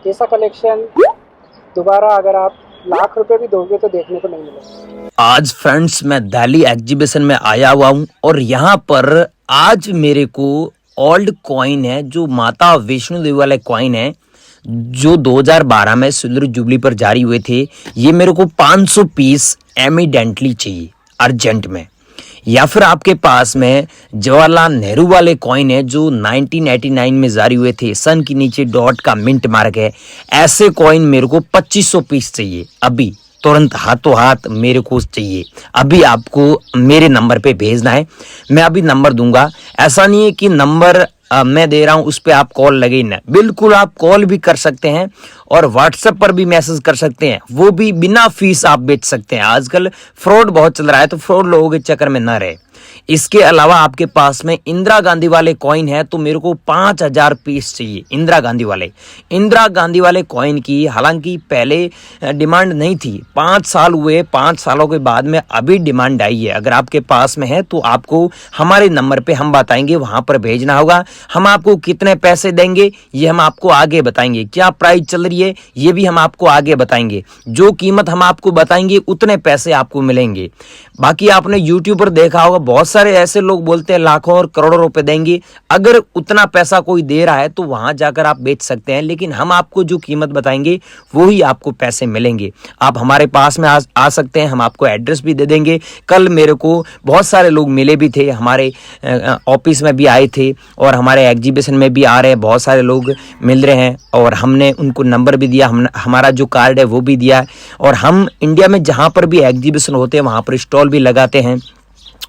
जैसा कलेक्शन दोबारा अगर आप लाख रुपए भी दोगे तो देखने को नहीं मिलेगा। आज फ्रेंड्स मैं दिल्ली एग्जीबिशन में आया हुआ हूँ और यहाँ पर आज मेरे को ओल्ड कॉइन है जो माता वैष्णो देवी वाले कॉइन है जो 2012 में सिल्वर जुबली पर जारी हुए थे। ये मेरे को 500 पीस एमिडेंटली चाहिए अर्जेंट में। या फिर आपके पास में जवाहरलाल नेहरू वाले कॉइन है जो 1989 में जारी हुए थे, सन के नीचे डॉट का मिंट मार्क है। ऐसे कॉइन मेरे को 2500 पीस चाहिए अभी तुरंत हाथों हाथ मेरे को चाहिए। अभी आपको मेरे नंबर पे भेजना है, मैं अभी नंबर दूंगा। ऐसा नहीं है कि नंबर मैं दे रहा हूं उस पे आप कॉल लगे ना, बिल्कुल आप कॉल भी कर सकते हैं और व्हाट्सएप पर भी मैसेज कर सकते हैं, वो भी बिना फीस आप बेच सकते हैं। आजकल फ्रॉड बहुत चल रहा है तो फ्रॉड लोगों के चक्कर में ना रहे। इसके अलावा आपके पास में इंदिरा गांधी वाले कॉइन है तो मेरे को 5000 पीस चाहिए इंदिरा गांधी वाले कॉइन की। हालांकि पहले डिमांड नहीं थी, 5 साल हुए, 5 सालों के बाद में अभी डिमांड आई है। अगर आपके पास में है तो आपको हमारे नंबर पे हम बताएंगे, वहां पर भेजना होगा। हम आपको कितने पैसे देंगे ये हम आपको आगे बताएंगे, क्या प्राइस चल रही है ये भी हम आपको आगे बताएंगे। जो कीमत हम आपको बताएंगे उतने पैसे आपको मिलेंगे। बाकी आपने यूट्यूब पर देखा होगा बहुत सारे ऐसे लोग बोलते हैं लाखों और करोड़ों रुपए देंगे। अगर उतना पैसा कोई दे रहा है तो वहां जाकर आप बेच सकते हैं, लेकिन हम आपको जो कीमत बताएंगे वो ही आपको पैसे मिलेंगे। आप हमारे पास में आ सकते हैं, हम आपको एड्रेस भी दे देंगे। कल मेरे को बहुत सारे लोग मिले भी थे, हमारे ऑफिस में भी आए थे और हमारे एग्जीबिशन में भी आ रहे हैं, बहुत सारे लोग मिल रहे हैं और हमने उनको नंबर भी दिया, हमारा जो कार्ड है वो भी दिया। और हम इंडिया में जहाँ पर भी एग्जीबिशन होते हैं वहाँ पर स्टॉल भी लगाते हैं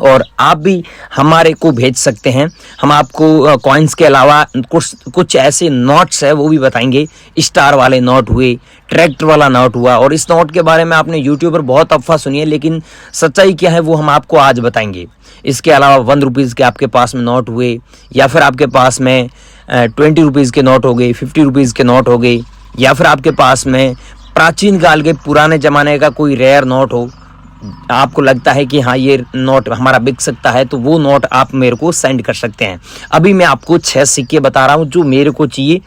और आप भी हमारे को भेज सकते हैं। हम आपको कॉइन्स के अलावा कुछ ऐसे नोट्स है वो भी बताएंगे। स्टार वाले नोट हुए, ट्रैक्टर वाला नोट हुआ, और इस नोट के बारे में आपने यूट्यूब पर बहुत अफवाह सुनी है, लेकिन सच्चाई क्या है वो हम आपको आज बताएंगे। इसके अलावा 1 रुपीज़ के आपके पास में नोट हुए, या फिर आपके पास में 20 रुपीज़ के नोट हो गए, 50 रुपीज़ के नोट हो गए, या फिर आपके पास में प्राचीन काल के पुराने ज़माने का कोई रेयर नोट हो, आपको लगता है कि हाँ ये नोट हमारा बिक सकता है, तो वो नोट आप मेरे को सेंड कर सकते हैं। अभी मैं आपको 6 सिक्के बता रहा हूँ जो मेरे को चाहिए,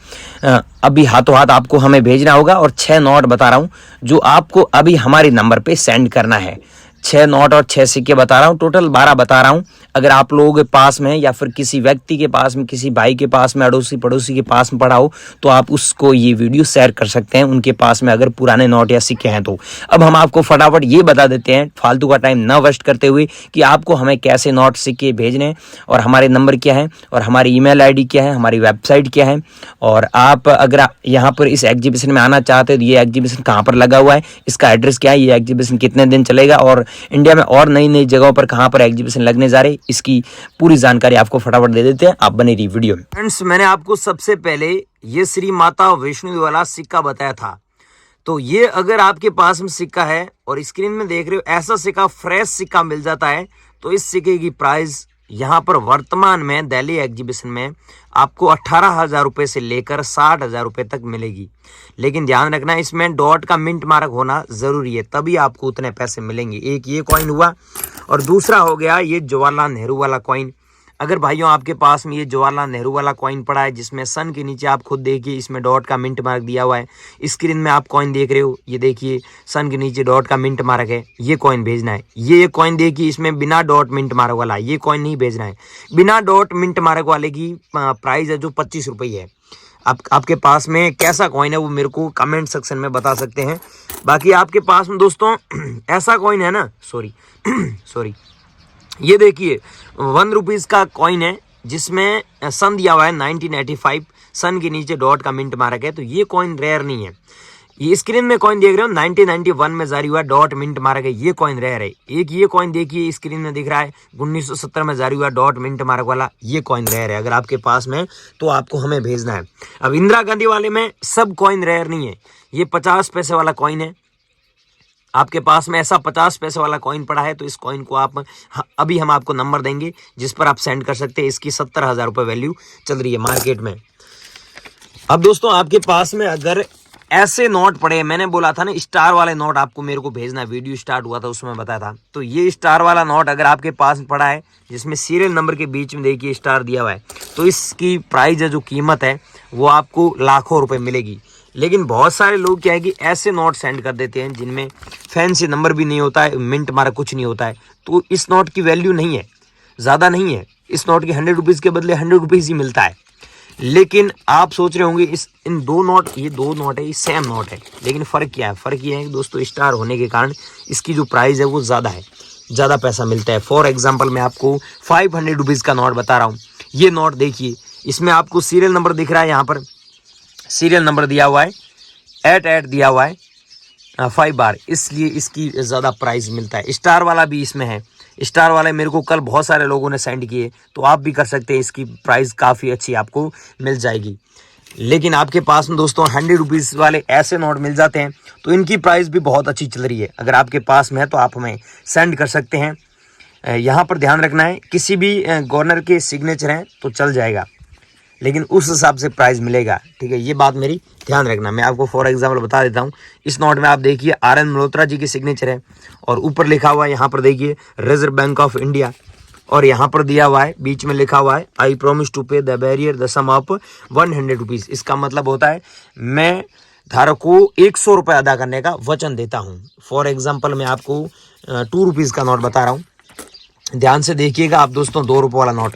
अभी हाथों हाथ आपको हमें भेजना होगा। और 6 नोट बता रहा हूँ जो आपको अभी हमारे नंबर पे सेंड करना है। 6 नोट और 6 सिक्के बता रहा हूँ, टोटल 12 बता रहा हूँ। अगर आप लोगों के पास में या फिर किसी व्यक्ति के पास में, किसी भाई के पास में, अड़ोसी पड़ोसी के पास में पड़ा हो तो आप उसको ये वीडियो शेयर कर सकते हैं, उनके पास में अगर पुराने नोट या सिक्के हैं तो। अब हम आपको फटाफट ये बता देते हैं फालतू का टाइम ना वेस्ट करते हुए कि आपको हमें कैसे नोट सिक्के भेजने हैं और हमारे नंबर क्या है और हमारी ईमेल आईडी क्या है, हमारी वेबसाइट क्या है। और आप अगर यहाँ पर इस एग्जीबिशन में आना चाहते हैं तो ये एग्जीबिशन कहाँ पर लगा हुआ है, इसका एड्रेस क्या है, ये एग्जीबिशन कितने दिन चलेगा और इंडिया में और नई नई जगहों पर कहाँ पर एग्जीबिशन लगने जा रहे, इसकी पूरी जानकारी आपको फटाफट दे देते हैं। आप बने रही वीडियो में। फ्रेंड्स, मैंने आपको सबसे पहले ये श्री माता वैष्णो देवी वाला सिक्का बताया था, तो ये अगर आपके पास में सिक्का है और स्क्रीन में देख रहे हो ऐसा सिक्का, फ्रेश सिक्का मिल जाता है, तो इस सिक्के की प्राइस यहाँ पर वर्तमान में दिल्ली एग्जीबिशन में आपको 18,000 रुपये से लेकर 60,000 रुपये तक मिलेगी। लेकिन ध्यान रखना इसमें डॉट का मिंट मार्क होना जरूरी है, तभी आपको उतने पैसे मिलेंगे। एक ये कॉइन हुआ और दूसरा हो गया ये जवाहरलाल नेहरू वाला कॉइन। अगर भाइयों आपके पास में ये जवाहरलाल नेहरू वाला कॉइन पड़ा है जिसमें सन के नीचे आप खुद देखिए इसमें डॉट का मिंट मार्क दिया हुआ है, स्क्रीन में आप कॉइन देख रहे हो, ये देखिए सन के नीचे डॉट का मिंट मार्क है, ये कॉइन भेजना है। ये कॉइन देखिए इसमें बिना डॉट मिंट मार्क वाला, ये कॉइन नहीं भेजना है। बिना डॉट मिंट मार्क वाले की प्राइस है जो 25 रुपये है। आपके पास में कैसा कॉइन है वो मेरे को कमेंट सेक्शन में बता सकते हैं। बाकी आपके पास में दोस्तों ऐसा कॉइन है ना, सॉरी ये देखिए 1 रुपीज़ का कॉइन है जिसमें सन दिया हुआ है 1985, सन के नीचे डॉट का मिंट मार्क है, तो ये कॉइन रेयर नहीं है। ये स्क्रीन में कॉइन देख रहे हो 1991 में जारी हुआ डॉट मिंट मार्क है, ये कॉइन रेयर है। एक ये कॉइन देखिए स्क्रीन में दिख रहा है 1970 में जारी हुआ डॉट मिंट मार्क वाला, ये कॉइन रेयर है। अगर आपके पास में तो आपको हमें भेजना है। अब इंदिरा गांधी वाले में सब कॉइन रेयर नहीं है, ये 50 पैसे वाला कॉइन है। आपके पास में ऐसा 50 पैसे वाला कॉइन पड़ा है तो इस कॉइन को आप अभी हम आपको नंबर देंगे जिस पर आप सेंड कर सकते हैं। इसकी 70,000 रुपये वैल्यू चल रही है मार्केट में। अब दोस्तों आपके पास में अगर ऐसे नोट पड़े, मैंने बोला था ना स्टार वाले नोट आपको मेरे को भेजना, वीडियो स्टार्ट हुआ था उसमें बताया था, तो ये स्टार वाला नोट अगर आपके पास पड़ा है जिसमें सीरियल नंबर के बीच में देखिए स्टार दिया हुआ है, तो इसकी प्राइस है जो कीमत है वो आपको लाखों रुपए मिलेगी। लेकिन बहुत सारे लोग क्या है कि ऐसे नोट सेंड कर देते हैं जिनमें फैंसी नंबर भी नहीं होता है, मिंट मारा कुछ नहीं होता है, तो इस नोट की वैल्यू नहीं है, ज़्यादा नहीं है। इस नोट की 100 रुपीज़ के बदले 100 रुपीज़ ही मिलता है। लेकिन आप सोच रहे होंगे इन दो नोट, ये दो नोट है, ये सेम नोट है, लेकिन फ़र्क क्या है? फ़र्क ये है कि दोस्तों स्टार होने के कारण इसकी जो प्राइस है वो ज़्यादा है, ज़्यादा पैसा मिलता है। फॉर एग्जांपल मैं आपको 500 रुपीज़ का नोट बता रहा हूँ। ये नोट देखिए, इसमें आपको सीरियल नंबर दिख रहा है, यहाँ पर सीरियल नंबर दिया हुआ है, 88 दिया हुआ है 5 बार, इसलिए इसकी ज़्यादा प्राइस मिलता है। स्टार वाला भी इसमें है, स्टार वाले मेरे को कल बहुत सारे लोगों ने सेंड किए, तो आप भी कर सकते हैं, इसकी प्राइस काफ़ी अच्छी आपको मिल जाएगी। लेकिन आपके पास में दोस्तों 100 रुपीज़ वाले ऐसे नोट मिल जाते हैं, तो इनकी प्राइस भी बहुत अच्छी चल रही है। अगर आपके पास में है तो आप हमें सेंड कर सकते हैं। यहाँ पर ध्यान रखना है, किसी भी गवर्नर के सिग्नेचर हैं तो चल जाएगा, लेकिन उस हिसाब से प्राइस मिलेगा, ठीक है? ये बात मेरी ध्यान रखना। मैं आपको फॉर एग्जांपल बता देता हूँ। इस नोट में आप देखिए RN मल्होत्रा जी की सिग्नेचर है, और ऊपर लिखा हुआ है, यहाँ पर देखिए रिजर्व बैंक ऑफ इंडिया, और यहाँ पर दिया हुआ है, बीच में लिखा हुआ है I promise to pay the bearer the sum of 100 rupees. इसका मतलब होता है मैं धारक को 100 रुपये अदा करने का वचन देता हूँ। फॉर एग्जाम्पल मैं आपको 2 रुपीज़ का नोट बता रहा हूँ, ध्यान से देखिएगा आप दोस्तों। 2 रुपये वाला नोट,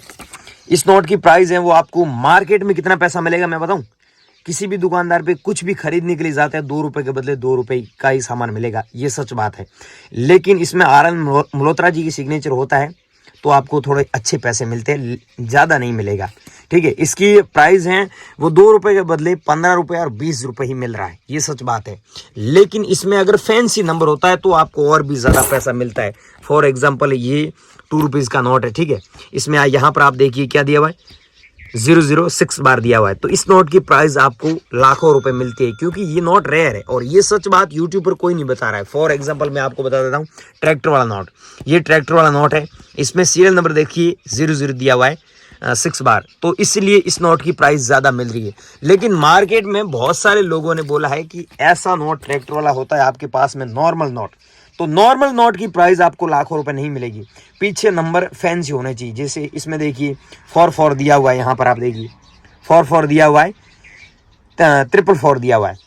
इस नोट की प्राइस है वो आपको मार्केट में कितना पैसा मिलेगा मैं बताऊं? किसी भी दुकानदार पे कुछ भी खरीदने के लिए जाते हैं 2 रुपए के बदले 2 रुपए का ही सामान मिलेगा, ये सच बात है। लेकिन इसमें RN मल्होत्रा जी की सिग्नेचर होता है तो आपको थोड़े अच्छे पैसे मिलते हैं, ज़्यादा नहीं मिलेगा, ठीक है? इसकी प्राइस है वो 2 रुपए के बदले 15 रुपये और 20 रुपये ही मिल रहा है, ये सच बात है। लेकिन इसमें अगर फैंसी नंबर होता है तो आपको और भी ज़्यादा पैसा मिलता है। फॉर एग्जाम्पल ये 2 रुपीज़ का नोट है, ठीक है? इसमें यहाँ पर आप देखिए क्या दिया हुआ है, 006 बार दिया हुआ है। तो इस नोट की प्राइस आपको लाखों रुपए मिलती है, क्योंकि ये नोट रेयर है, और ये सच बात यूट्यूब पर कोई नहीं बता रहा है। फॉर एग्जांपल मैं आपको बता देता हूँ, ट्रैक्टर वाला नोट, ये ट्रैक्टर वाला नोट है, इसमें सीरियल नंबर देखिए 00 दिया हुआ है 6 बार, तो इसलिए इस नोट की प्राइस ज़्यादा मिल रही है। लेकिन मार्केट में बहुत सारे लोगों ने बोला है कि ऐसा नोट ट्रैक्टर वाला होता है आपके पास में नॉर्मल नोट, तो नॉर्मल नोट की प्राइस आपको लाखों रुपए नहीं मिलेगी, पीछे नंबर फैंसी होने चाहिए। जैसे इसमें देखिए 44 दिया हुआ है, यहाँ पर आप देखिए 44 दिया हुआ है, 444 दिया हुआ है।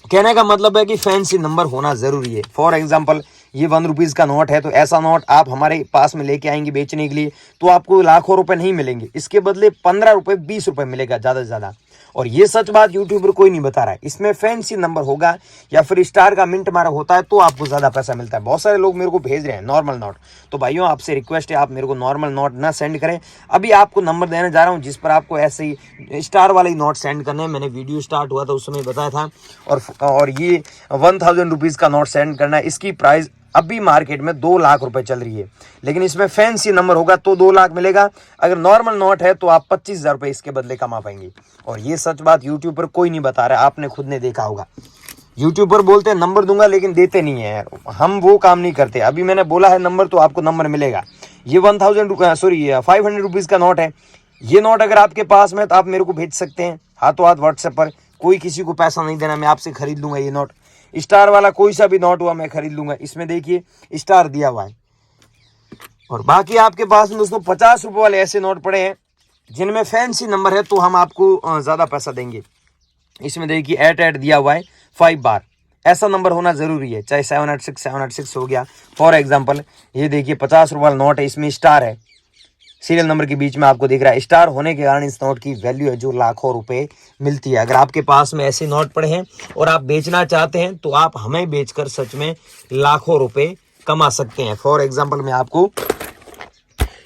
कहने का मतलब है कि फैंसी नंबर होना ज़रूरी है। फॉर एग्जांपल ये 1 रुपीज़ का नोट है, तो ऐसा नोट आप हमारे पास में लेके आएंगे बेचने के लिए तो आपको लाखों रुपए नहीं मिलेंगे, इसके बदले 15 रुपये 20 रुपये मिलेगा ज़्यादा से ज़्यादा। और ये सच बात यूट्यूबर कोई नहीं बता रहा है। इसमें फैंसी नंबर होगा या फिर स्टार का मिंट मारा होता है तो आपको ज़्यादा पैसा मिलता है। बहुत सारे लोग मेरे को भेज रहे हैं नॉर्मल नोट, तो भाइयों आपसे रिक्वेस्ट है आप मेरे को नॉर्मल नोट ना सेंड करें। अभी आपको नंबर देने जा रहा हूँ जिस पर आपको ऐसे ही स्टार वाले ही नोट सेंड करने हैं। मैंने वीडियो स्टार्ट हुआ था उस समय बताया था। और ये 1000 रुपीज़ का नोट सेंड करना है, इसकी प्राइस अभी मार्केट में 2 लाख रुपए चल रही है। लेकिन इसमें फैंसी नंबर होगा तो 2 लाख मिलेगा, अगर नॉर्मल नोट है तो आप 25,000 रुपये इसके बदले कमा पाएंगे। और ये सच बात यूट्यूब पर कोई नहीं बता रहा है, आपने खुद ने देखा होगा। यूट्यूब पर बोलते हैं नंबर दूंगा लेकिन देते नहीं है यार, हम वो काम नहीं करते। अभी मैंने बोला है नंबर तो आपको नंबर मिलेगा। ये 500 रुपीज़ का नोट है, ये नोट अगर आपके पास में तो आप मेरे को भेज सकते हैं हाथों हाथ व्हाट्सएप पर, कोई किसी को पैसा नहीं देना, मैं आपसे खरीद लूंगा ये नोट। स्टार वाला कोई सा भी नोट हुआ मैं खरीद लूंगा, इसमें देखिए स्टार दिया हुआ है। और बाकी आपके पास में दोस्तों 50 रुपये वाले ऐसे नोट पड़े हैं जिनमें फैंसी नंबर है तो हम आपको ज़्यादा पैसा देंगे। इसमें देखिए 88 दिया हुआ है 5 बार, ऐसा नंबर होना ज़रूरी है, चाहे 786 हो गया। फॉर एग्जांपल ये देखिए 50 रुपये वाला नोट है, इसमें स्टार है, सीरियल नंबर के बीच में आपको दिख रहा है। स्टार होने के कारण इस नोट की वैल्यू है जो लाखों रुपए मिलती है। अगर आपके पास में ऐसे नोट पड़े हैं और आप बेचना चाहते हैं तो आप हमें बेचकर सच में लाखों रुपए कमा सकते हैं। फॉर एग्जांपल मैं आपको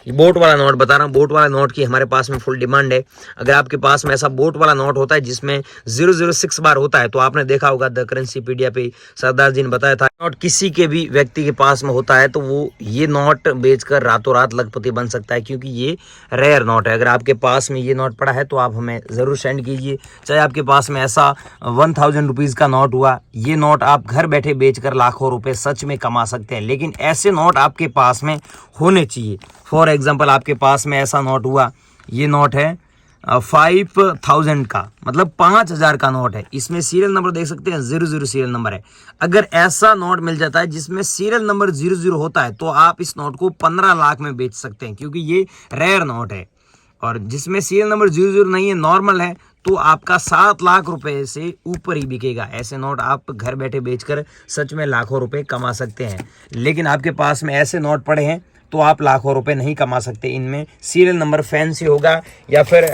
बोट वाला नोट बता रहा हूँ। बोट वाला नोट की हमारे पास में फुल डिमांड है। अगर आपके पास में ऐसा बोट वाला नोट होता है जिसमें 006 बार होता है तो आपने देखा होगा द करेंसी पीडिया पे सरदार जी ने बताया था, नोट किसी के भी व्यक्ति के पास में होता है तो वो ये नोट बेचकर रातों रात लखपति बन सकता है, क्योंकि ये रेयर नोट है। अगर आपके पास में ये नोट पड़ा है तो आप हमें ज़रूर सेंड कीजिए। चाहे आपके पास में ऐसा 1000 रुपीज़ का नोट हुआ, ये नोट आप घर बैठे बेचकर लाखों रुपए सच में कमा सकते हैं। लेकिन ऐसे नोट आपके पास में होने चाहिए। फॉर एग्जाम्पल आपके पास में ऐसा नोट हुआ, ये नोट है 5000 का, मतलब 5000 का नोट है, इसमें सीरियल नंबर देख सकते हैं 00 सीरियल नंबर है। अगर ऐसा नोट मिल जाता है जिसमें सीरियल नंबर 00 होता है तो आप इस नोट को 15 लाख में बेच सकते हैं, क्योंकि ये रेयर नोट है। और जिसमें सीरियल नंबर 00 नहीं है, नॉर्मल है, तो आपका 7 लाख रुपए से ऊपर ही बिकेगा। ऐसे नोट आप घर बैठे बेचकर सच में लाखों रुपए कमा सकते हैं। लेकिन आपके पास में ऐसे नोट पड़े हैं तो आप लाखों रुपए नहीं कमा सकते। इनमें सीरियल नंबर फैंसी होगा या फिर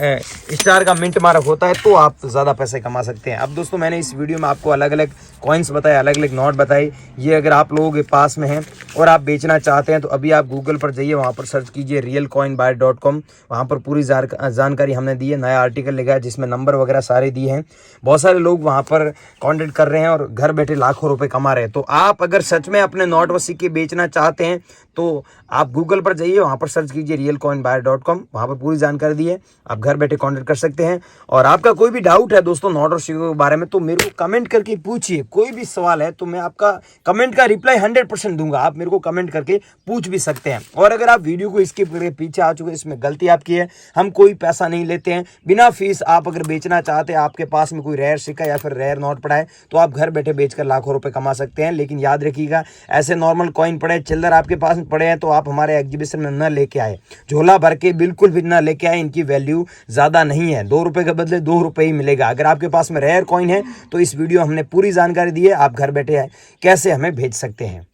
स्टार का मिंट मार्क होता है तो आप ज़्यादा पैसे कमा सकते हैं। अब दोस्तों मैंने इस वीडियो में आपको अलग अलग कॉइन्स बताए, अलग अलग नोट बताए। ये अगर आप लोगों के पास में हैं और आप बेचना चाहते हैं तो अभी आप गूगल पर जाइए, वहाँ पर सर्च कीजिए realcoinbuyer.com। वहाँ पर पूरी जानकारी हमने दी है, नया आर्टिकल लिखा है जिसमें नंबर वगैरह सारे दिए हैं। बहुत सारे लोग वहाँ पर कॉन्टेक्ट कर रहे हैं और घर बैठे लाखों रुपए कमा रहे हैं। तो आप अगर सच में अपने नोट व सिक्के बेचना चाहते हैं तो आप गूगल पर जाइए, वहाँ पर सर्च कीजिए realcoinbuyer.com। वहाँ पर पूरी जानकारी दी है, आप घर बैठे कॉन्टेक्ट कर सकते हैं। और आपका कोई भी डाउट है दोस्तों नोट और सिक्कों के बारे में तो मेरे को कमेंट करके पूछिए। कोई भी सवाल है तो मैं आपका कमेंट का रिप्लाई 100% दूंगा। आप मेरे को कमेंट करके पूछ भी सकते हैं। और अगर आप वीडियो को स्किप करके पीछे आ चुके हैं, इसमें गलती आपकी है। हम कोई पैसा नहीं लेते हैं, बिना फीस। आप अगर बेचना चाहते हैं, आपके पास में कोई रेयर सिक्का या फिर रेयर नोट पड़ा है तो आप घर बैठे बेचकर लाखों रुपए कमा सकते हैं। लेकिन याद रखिएगा, ऐसे नॉर्मल कॉइन पड़े, चिल्लर आपके पास पड़े हैं तो आप हमारे एग्जीबिशन में न लेके आए। झोला भर के बिल्कुल भी ना लेके आए। इनकी वैल्यू ज़्यादा नहीं है, 2 रुपये के बदले 2 रुपये ही मिलेगा। अगर आपके पास में रेयर कॉइन है तो इस वीडियो हमने पूरी जानकारी दी है, आप घर बैठे कैसे हमें भेज सकते हैं।